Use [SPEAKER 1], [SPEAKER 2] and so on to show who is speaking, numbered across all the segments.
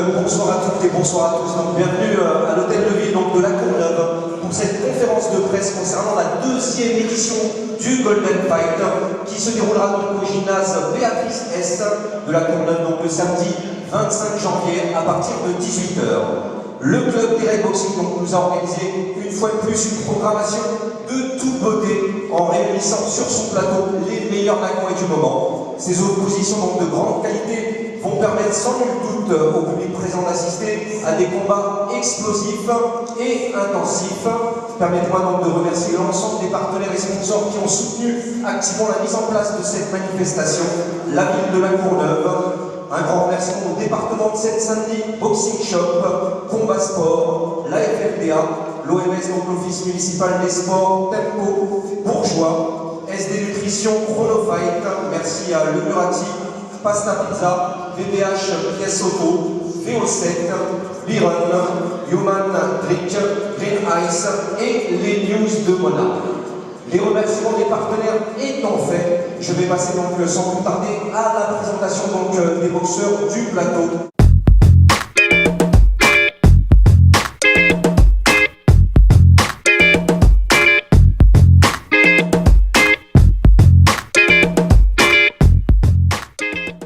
[SPEAKER 1] bonsoir à toutes et bonsoir à tous. Donc, bienvenue à l'hôtel de ville donc, de la Courneuve pour cette conférence de presse concernant la deuxième édition du Golden Fight qui se déroulera donc au gymnase Béatrice Est de la Courneuve donc, le samedi 25 janvier à partir de 18 h. Le club Direct Boxing donc, nous a organisé une fois de plus une programmation de toute beauté en réunissant sur son plateau les meilleurs lagons et du moment. Ces oppositions donc, de grande qualité vont permettre sans nul doute au public présent d'assister à des combats explosifs et intensifs. Permettez-moi donc de remercier l'ensemble des partenaires et sponsors qui ont soutenu activement la mise en place de cette manifestation, la ville de la Courneuve. Un grand remerciement au département de Seine-Saint-Denis, Boxing Shop, Combat Sport, la FFDA, l'OMS, donc l'Office municipal des sports, Tempo, Bourgeois, SD Nutrition, Chronofight, merci à Le Murati, Pasta Pizza, VBH Pièce Auto, VO7, Biron, Human Drink, Green Ice et les news de Mona. Les remerciements des partenaires étant faits, je vais passer donc sans plus tarder à la présentation donc, des boxeurs du plateau.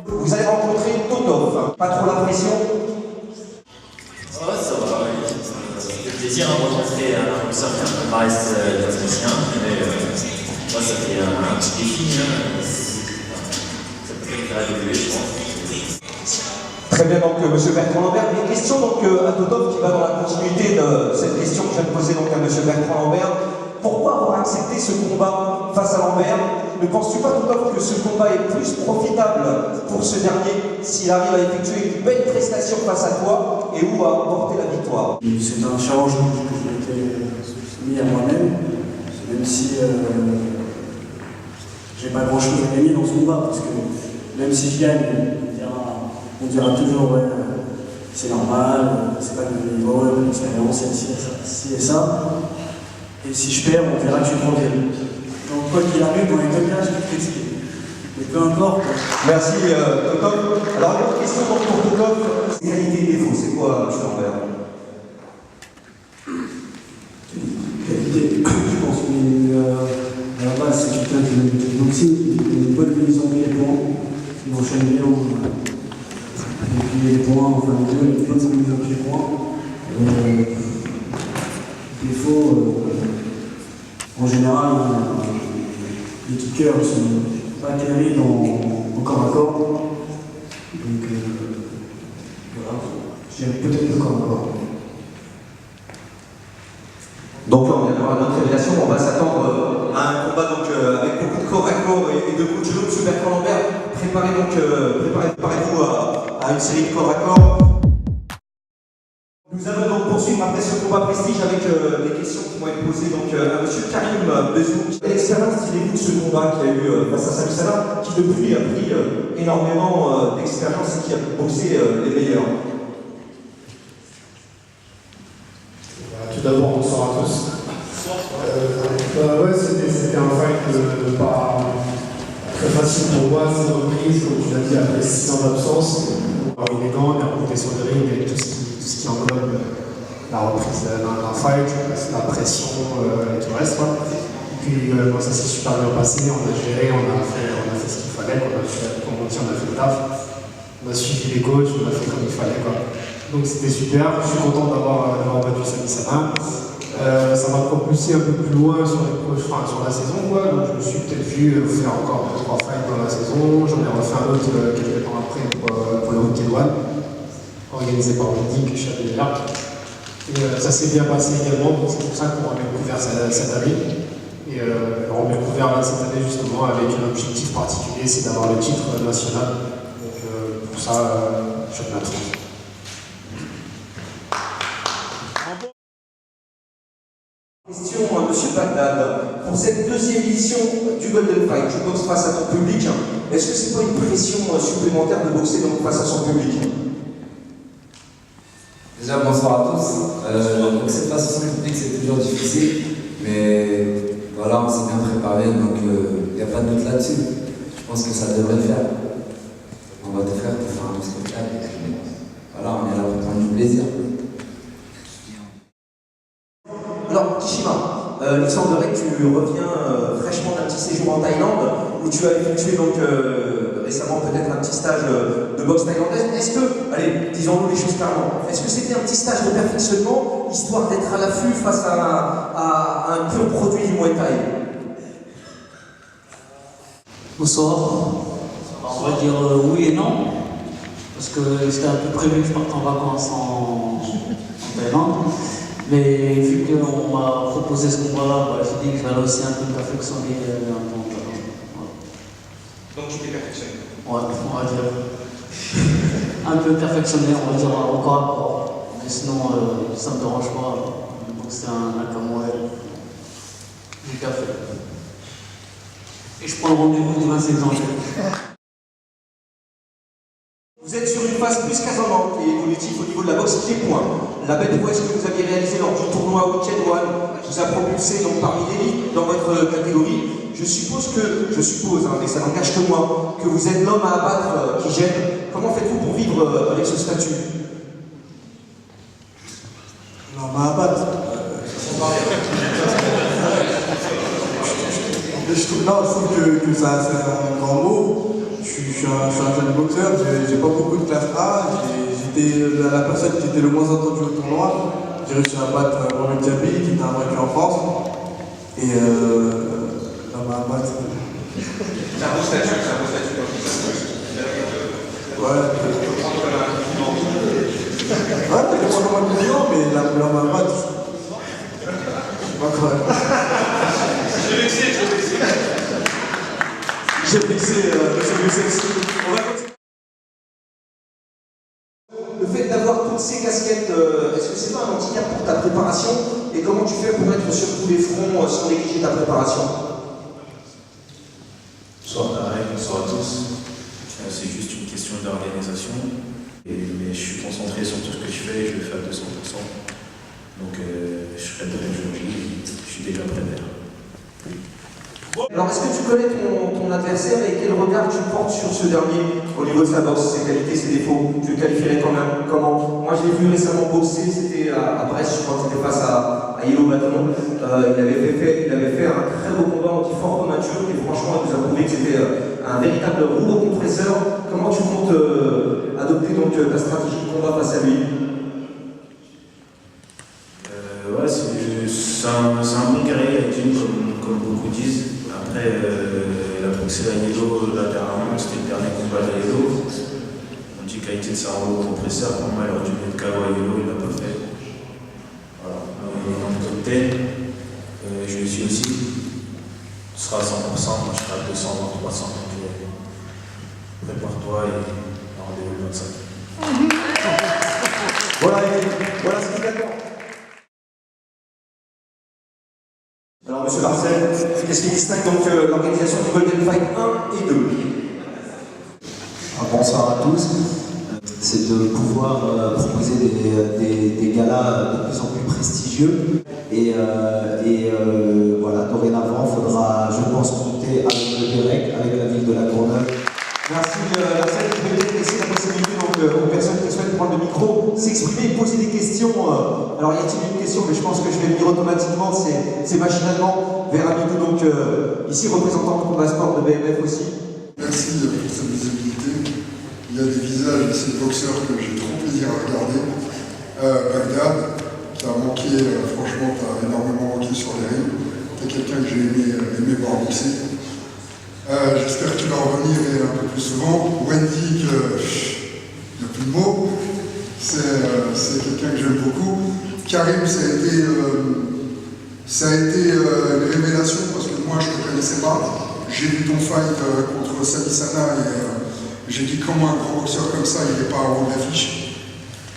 [SPEAKER 1] Vous allez rencontrer Totov, pas trop la pression?
[SPEAKER 2] Ça va, ça va. Ça fait plaisir de rencontrer un boxeur qui est un palmarès d'Africien, mais moi ça fait un petit défi, ça peut faire évoluer je pense.
[SPEAKER 1] Très bien, donc M. Bertrand Lambert. Une question donc, à Totov qui va dans la continuité de cette question que je viens de poser donc, à M. Bertrand Lambert. Pourquoi avoir accepté ce combat face à Lambert? Ne penses-tu pas, Totov, que ce combat est plus profitable pour ce dernier s'il arrive à effectuer une belle prestation face à toi et où à porter la victoire?
[SPEAKER 3] C'est un challenge que je m'étais soumis à moi-même, même si j'ai pas grand-chose à gagner dans ce combat, parce que même si je gagne, on dira toujours ouais, c'est normal, c'est pas de niveau, l'expérience, ci et ça. Et si je perds, on verra que je prends bien. Donc quoi qu'il arrive, dans les deux cas, je vais critiquer. Mais peu importe.
[SPEAKER 1] Merci Totov. Alors une autre question donc, pour Totov. Qualité et défaut, c'est quoi M. Lambert?
[SPEAKER 3] Qualité, je pense qu'à la base, c'est quelqu'un qui a du boxing, qui a une bonne maison de pieds-points, qui enchaîne bien. Et puis les points, enfin les deux, une bonne maison de pieds-points. Défaut, en général, les kickers ne sont pas terribles en corps à corps. Donc voilà, je dirais peut-être le corps à corps.
[SPEAKER 1] Donc là, on vient d'avoir notre révélation, on va s'attendre à un combat donc, avec beaucoup de corps à corps et de coups de genoux. M. Bertrand Lambert, préparez-vous à une série de corps à corps. Nous allons donc poursuivre après ce combat prestige avec des questions qui vont être posées donc, à M. Karim Bezou. Quelle expérience tirez-vous de ce combat qu'il y a eu face à Sami Salah, qui depuis a pris énormément d'expérience et qui a boxé les meilleurs?
[SPEAKER 4] Tout d'abord, bonsoir à tous. Ouais, c'était un fight pas très facile pour moi, c'est une reprise, comme tu l'as dit, après 6 ans d'absence. Il est grand, il a remonté sur le ring avec tout ce qui englobe la reprise d'un fight, la pression et tout le reste. Quoi. Et puis ça s'est super bien passé, on a géré, on a fait ce qu'il fallait, comme on dit, on a fait le taf. On a suivi les coachs, on a fait comme il fallait. Quoi. Donc c'était super, je suis content d'avoir battu Sami Salah. Ça m'a propulsé un peu plus loin sur la saison. Quoi. Donc je me suis peut-être vu faire encore 2-3 fights dans la saison. J'en ai refait un autre quelques temps après pour le Hockey One, organisé par Dick Chapelier. Et ça s'est bien passé également, donc c'est pour ça qu'on remet couvert cette année. Et on remet couvert cette année justement avec un objectif particulier, c'est d'avoir le titre national. Donc pour ça, championnat de France.
[SPEAKER 1] Question à M. Bagdad. Pour cette deuxième édition du Golden Fight, tu boxes face à ton public. Est-ce que c'est pas une pression supplémentaire de boxer donc face à son public?
[SPEAKER 5] Déjà, bonsoir à tous. Donc cette face à son public, c'est toujours difficile, mais voilà, on s'est bien préparé, donc il n'y a pas de doute là-dessus. Je pense que ça devrait le faire. On va tout faire pour faire un bon spectacle. Voilà, on est là plaisir.
[SPEAKER 1] Alors, Kishima, il semblerait que tu reviens fraîchement d'un petit séjour en Thaïlande où tu as effectué donc récemment peut-être un petit stage de boxe thaïlandaise. Est-ce que, allez, disons-nous les choses clairement, est-ce que c'était un petit stage de perfectionnement histoire d'être à l'affût face à un pur produit du Muay Thai?
[SPEAKER 3] Bonsoir. On va dire oui et non, parce que c'était un peu prévu que je parte en vacances en Thaïlande. Mais vu qu'on m'a proposé ce combat-là, j'ai dit que j'allais aussi un peu perfectionner un peu en Thaïlande.
[SPEAKER 1] Donc tu t'es perfectionné?
[SPEAKER 3] Ouais, on va dire. Un peu perfectionné, on va dire encore à corps. Mais sinon, ça me dérange pas. Donc c'est un Nakamura du café. Et je prends le rendez-vous du 25 janvier.
[SPEAKER 1] Vous êtes sur une phase plus qu'ascendante et évolutive au niveau de la boxe pied-point. La belle prouesse que vous aviez réalisée lors du tournoi Weekend One vous a propulsé donc parmi l'élite dans votre catégorie. Je suppose, mais ça n'engage que moi, que vous êtes l'homme à abattre qui gêne. Comment faites-vous pour vivre avec ce statut?
[SPEAKER 6] L'homme à abattre. Je trouve que ça, c'est un grand mot. Je suis un jeune boxeur, j'ai pas beaucoup de classe A, j'étais la personne qui était le moins entendue au tournoi. J'ai réussi à battre Mohamed Diaby, qui était invaincu en France. Et l'homme à abattre.
[SPEAKER 1] C'est un beau statut,
[SPEAKER 6] Ouais, il est moins million, mais l'homme à abattre. C'est pas correct.
[SPEAKER 1] J'ai vexé, on va continuer. Le fait d'avoir toutes ces casquettes, est-ce que c'est pas un handicap pour ta préparation? Et comment tu fais pour être sur tous les fronts sans négliger ta préparation?
[SPEAKER 2] Bonsoir Tarek, bonsoir à tous. C'est juste une question d'organisation. Mais je suis concentré sur tout ce que je fais et je le fais à 200%. Donc je serai prêt le jour J, je suis déjà prêt d'ailleurs.
[SPEAKER 1] Alors, est-ce que tu connais ton adversaire et quel regard tu portes sur ce dernier au niveau de sa boxe, ses qualités, ses défauts? Tu le qualifierais quand même comment? Moi, je l'ai vu récemment boxer, c'était à Brest, je crois que c'était face à Yellow Bâton. Il avait fait un très beau combat anti-forte mature et franchement, il nous a prouvé que c'était un véritable rouleau compresseur. Comment tu comptes adopter donc ta stratégie de combat face à lui?
[SPEAKER 2] Ouais, c'est un bon guerrier, comme beaucoup disent. Après, il a boxé à Yellow là dernièrement, c'était le dernier combat à Yellow. On dit qu'il a été de sa rouleau compresseur, pour moi il aurait dû mettre KO à Yellow, il l'a pas fait. Voilà. Dans le top 10, je le suis aussi. Tu seras à 100%, moi je serai à 200, 300. Donc prépare-toi et rendez-vous le 25.
[SPEAKER 1] Voilà ce qu'il attend. Alors, monsieur Marcel, qu'est-ce qui distingue donc l'organisation du Golden Fight 1 et 2?
[SPEAKER 7] Bonsoir à tous. C'est de pouvoir proposer des galas de plus en plus prestigieux. Et voilà, dorénavant, il faudra, je pense, compter avec le Derek, avec la ville de La Courneuve.
[SPEAKER 1] Merci Marcel, je vais peut-être laisser la possibilité donc, aux personnes qui souhaitent prendre le micro, s'exprimer, poser des questions. Alors y a-t-il une question, mais je pense que je vais venir automatiquement, c'est machinalement vers Amidou, donc ici représentant de combat sport de BMF aussi.
[SPEAKER 8] Merci pour cette visibilité. Il y a des visages de ces boxeurs que j'ai trop plaisir à regarder. Bagdad, qui a manqué, franchement, tu as énormément manqué sur les rings. Tu es quelqu'un que j'ai aimé voir boxer. J'espère que tu vas revenir un peu plus souvent. Wendy, il n'y a plus de mots. C'est quelqu'un que j'aime beaucoup. Karim, ça a été une révélation parce que moi je ne te connaissais pas. J'ai vu ton fight contre Salisana et j'ai dit comment un grand boxeur comme ça il n'est pas en haut de l'affiche.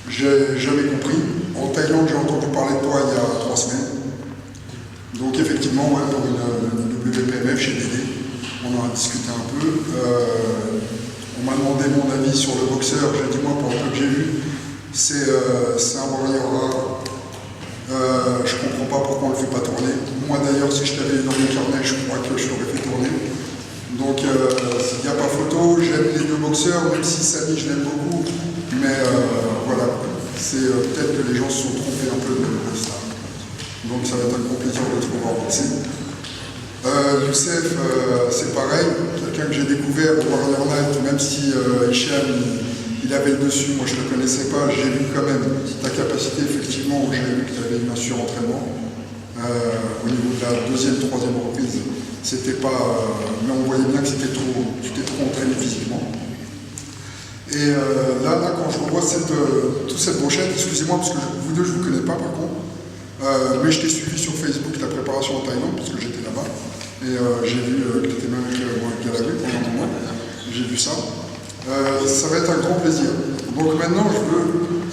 [SPEAKER 8] J'ai jamais compris. En Thaïlande, j'ai entendu parler de toi il y a 3 semaines. Donc effectivement, ouais, pour une WPMF chez Dédé. On en a discuté un peu. On m'a demandé mon avis sur le boxeur. J'ai dit, moi, pour le peu que j'ai vu, c'est un warrior rare. Je ne comprends pas pourquoi on ne le fait pas tourner. Moi, d'ailleurs, si je t'avais dans mes carnets, je crois que je l'aurais fait tourner. Donc, il n'y a pas photo. J'aime les deux boxeurs, même si Samy, je l'aime beaucoup. Mais voilà, c'est peut-être que les gens se sont trompés un peu de ça. Donc ça va être un grand plaisir de te revoir boxer. Youssef, c'est pareil, quelqu'un que j'ai découvert au Warrior Night, même si Hicham il avait le dessus, moi je ne le connaissais pas, j'ai vu quand même ta capacité, effectivement, j'ai vu que tu avais une surentraînement. Au niveau de la deuxième, troisième reprise, c'était pas. Mais on voyait bien que c'était trop, tu t'es trop entraîné physiquement. Et là, quand je revois toute cette brochette, excusez-moi parce que vous deux je ne vous connais pas par contre, mais je t'ai suivi sur Facebook ta préparation en Thaïlande parce que j'étais là-bas. Et j'ai vu que tu étais même avec moi Galaway pendant un moment. J'ai vu ça. Ça va être un grand plaisir. Donc maintenant, je veux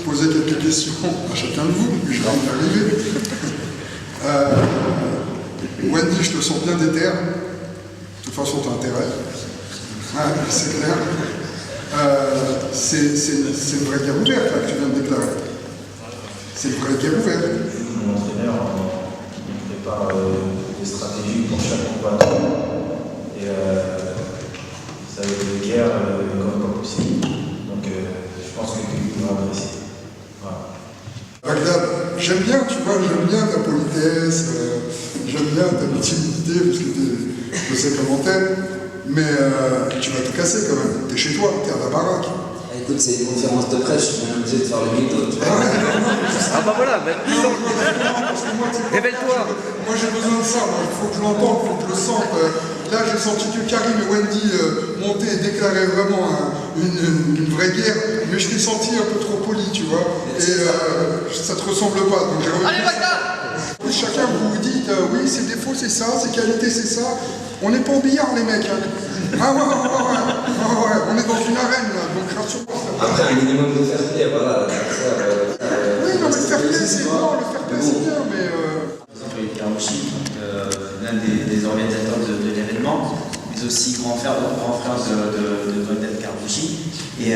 [SPEAKER 8] poser quelques questions à chacun de vous, mais je vais y arriver. Wendy, je te sens bien déter. De toute façon, tu as intérêt. C'est clair. C'est une vraie guerre ouverte là, que tu viens de déclarer. C'est une vraie guerre ouverte.
[SPEAKER 9] Mon entraîneur il prépare des stratégies pour chaque combattant. Et ça va être une guerre comme pas possible. Donc je pense que tu vas apprécier. Voilà.
[SPEAKER 8] Bagdad, j'aime bien, tu vois, j'aime bien ta politesse, j'aime bien ta timidité, parce que je sais comment t'es, mais tu vas te casser quand même. T'es chez toi, t'es à la baraque.
[SPEAKER 5] Écoute, c'est une conférence de presse, je suis bien obligé de faire le mytho.
[SPEAKER 1] Ah bah voilà, révèle-toi.
[SPEAKER 8] Moi j'ai besoin de ça, il faut que je l'entende, il faut que je le sente. Là j'ai senti que Karim et Wendy montaient et déclaraient vraiment une vraie guerre, mais je t'ai senti un peu trop poli, tu vois, et ça te ressemble pas. Donc allez, chacun vous dites oui, ses défauts c'est ça, ses qualités c'est ça. On n'est pas en billard les mecs. Hein. Ah ouais, on est dans une arène là, donc rassure-moi.
[SPEAKER 5] Après, un minimum de fair play, voilà.
[SPEAKER 8] Oui, non, mais le fair play c'est bon, le fair play c'est bien, mais.
[SPEAKER 10] Par exemple, Karouchi, l'un des organisateurs de l'événement, mais aussi grand frère de Bagdad Karouchi. Et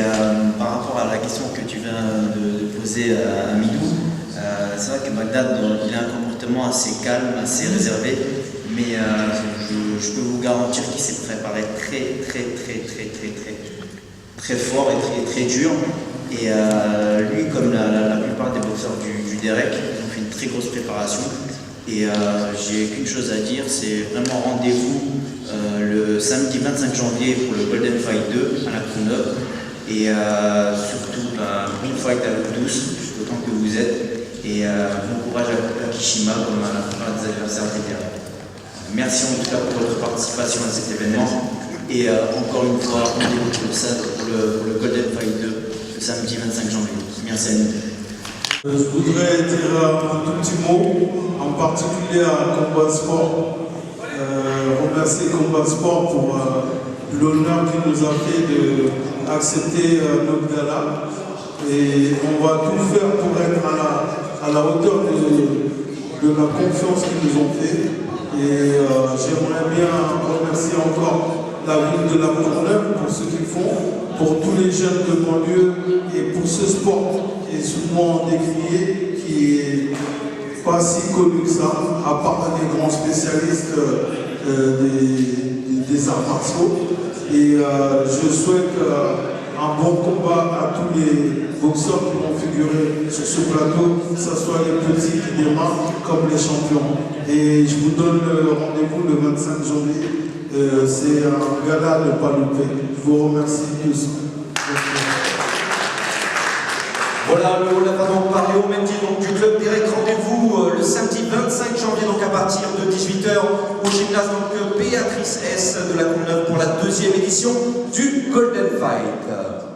[SPEAKER 10] par rapport à la question que tu viens de poser à Midou, c'est vrai que Bagdad, il a un comportement assez calme, assez réservé, mais je peux vous garantir qu'il s'est préparé très fort et très dur. Et lui, comme la plupart des boxeurs du Derek, ils ont fait une très grosse préparation. Et j'ai qu'une chose à dire, c'est vraiment rendez-vous le samedi 25 janvier pour le Golden Fight 2 à la Courneuve. Et surtout, bon fight à l'eau douce, autant que vous êtes. Et bon courage à Kishima comme à la plupart des adversaires des derniers. Merci en tout cas pour votre participation à cet événement. Et encore une fois, rendez-vous pour le Golden Fight 2 le samedi 25 janvier. Merci à nous.
[SPEAKER 11] Je voudrais dire un tout petit mot, en particulier à Combat Sport. Remercier Combat Sport pour l'honneur qu'il nous a fait d'accepter notre gala. Et on va tout faire pour être à la hauteur de la confiance qu'ils nous ont fait. Et j'aimerais bien remercier encore la ville de La Courneuve pour ce qu'ils font, pour tous les jeunes de banlieue et pour ce sport qui est souvent décrié, qui est pas si connu que ça, à part des grands spécialistes des arts martiaux. Et je souhaite un bon combat à tous les boxeurs qui vont figurer sur ce plateau, que ce soit les petits qui démarrent comme les champions. Et je vous donne rendez-vous le 25 janvier. C'est un gala à ne pas louper. Je vous remercie tous.
[SPEAKER 1] Voilà, on a donc parlé au même titre du club Derek. Rendez-vous le samedi 25 janvier, donc à partir de 18h au gymnase Béatrice S de la Courneuve pour la deuxième édition du Golden Fight.